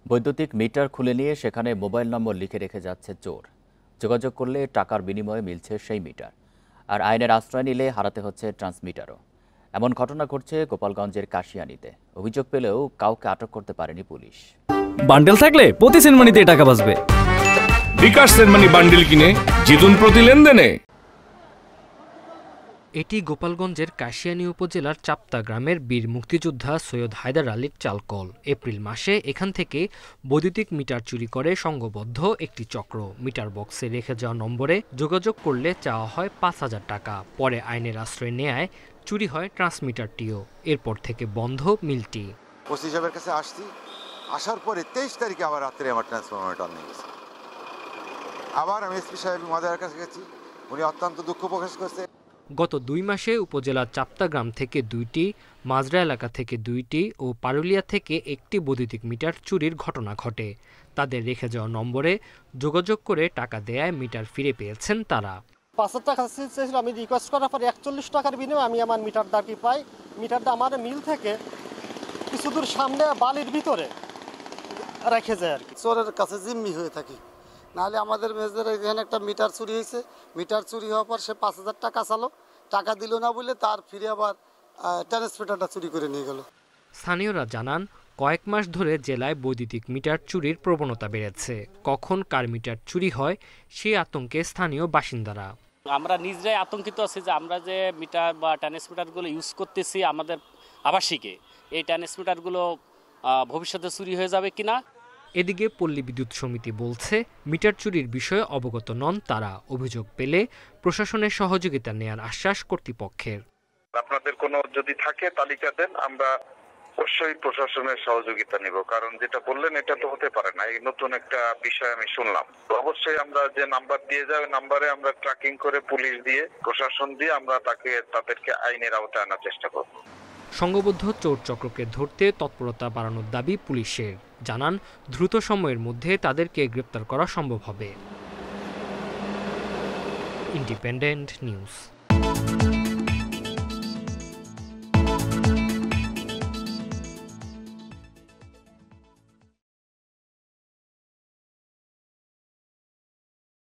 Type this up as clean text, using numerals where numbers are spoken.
বৈদ্যুতিক মিটার খুলে নিয়ে সেখানে মোবাইল নম্বর লিখে রেখে যাচ্ছে চোর। যোগাযোগ করলে টাকার বিনিময়ে মিলছে সেই মিটার, আর আইনের আশ্রয় নিলে হারাতে হচ্ছে ট্রান্সমিটারও। এমন ঘটনা ঘটছে গোপালগঞ্জের কাশিয়ানীতে। অভিযোগ পেলেও কাউকে আটক করতে পারেনি পুলিশ। বান্ডেল থাকলে প্রতি সেনমানিতে টাকা বাঁচবে। বিকাশ সেনমানি বান্ডেল কিনে জিতুন প্রতি লেনদেনে। এটি গোপালগঞ্জের কাশিয়ানী উপজেলার চাপ্তা গ্রামের বীর মুক্তিযোদ্ধা সৈয়দ হায়দার আলীর চালকল। এপ্রিল মাসে এখান থেকে বৈদ্যুতিক মিটার চুরি করে সংঘবদ্ধ একটি চক্র। মিটার বক্সে রেখে যাওয়া নম্বরে যোগাযোগ করলে চাওয়া হয় ৫,০০০ টাকা। পরে আইনের আশ্রয় নেয় চুরি হয় ট্রান্সমিটারটিও। এরপর থেকে বন্ধ মিলটি। ওসি সাহেবের কাছে আসার পরে ২৩ তারিখে আবার রাত্রে আমার ট্রান্সফরমারটা নিয়ে গেছে। আবার আমি এসপি সাহেব মহোদয়ের কাছে গেছি, উনি অত্যন্ত দুঃখ প্রকাশ করছে। গত ২ মাসে উপজেলার চাপ্তা গ্রাম থেকে ২টি, মাজরা এলাকা থেকে ২টি ও পারুলিয়া থেকে একটি বৈদ্যুতিক মিটার চুরির ঘটনা ঘটে। তাদের রেখে যাওয়া নম্বরে যোগাযোগ করে টাকা দেয়ায় মিটার ফিরে পেয়েছেন তারা। ৫০০ টাকা চেয়েছিল, আমি রিকোয়েস্ট করার পরে ৪১ টাকার বিনিময়ে আমি আমার মিটারটাকে পাই। মিটারটা আমার মিল থেকে কিছু দূর সামনে বালির ভিতরে রেখে যায় আর কি। চোরের কাছে জিম্মি হয়ে থাকি। নাহলে আমাদের মেজদের এখানে একটা মিটার চুরি হয়েছে। মিটার চুরি হওয়ার পর সে ৫,০০০ টাকা চালো, টাকা দিল না বলে তার ফিরে আবার ট্রান্সমিটারটা চুরি করে নিয়ে গেল। স্থানীয়রা জানান, কয়েক মাস ধরে জেলায় বৈদ্যুতিক মিটার চুরির প্রবণতা বেড়েছে। কখন কার মিটার চুরি হয় সেই আতঙ্কে স্থানীয় বাসিন্দারা। আমরা নিজেরাই আতঙ্কিত আছি যে আমরা যে মিটার বা ট্রান্সমিটারগুলো ইউজ করতেছি আমাদের আবাসিকে, এই ট্রান্সমিটারগুলো ভবিষ্যতে চুরি হয়ে যাবে কিনা। এদিকে পল্লী বিদ্যুৎ সমিতি বলছে, মিটার চুরির বিষয়ে অবগত নন তারা। অভিযোগ পেলে প্রশাসনের সহযোগিতা নেয়ার আশ্বাস কর্তৃপক্ষের। আপনাদের কোনো যদি থাকে তালিকা দেন, আমরা অবশ্যই প্রশাসনের সহযোগিতা নিব। কারণ যেটা বললেন এটা তো হতে পারে না, এই নতুন একটা বিষয় আমি শুনলাম। তো অবশ্যই আমরা যে নাম্বার দিয়ে যাবে নাম্বারে আমরা ট্র্যাকিং করে পুলিশ দিয়ে প্রশাসন দিয়ে আমরা তাদেরকে আইনের আওতায় আনার চেষ্টা করব। সংঘবদ্ধ চোর চক্রকে ধরতে তৎপরতা বাড়ানোর দাবি পুলিশের। জানান, দ্রুত সময়ের মধ্যে তাদেরকে গ্রেপ্তার করা সম্ভব হবে। Independent news.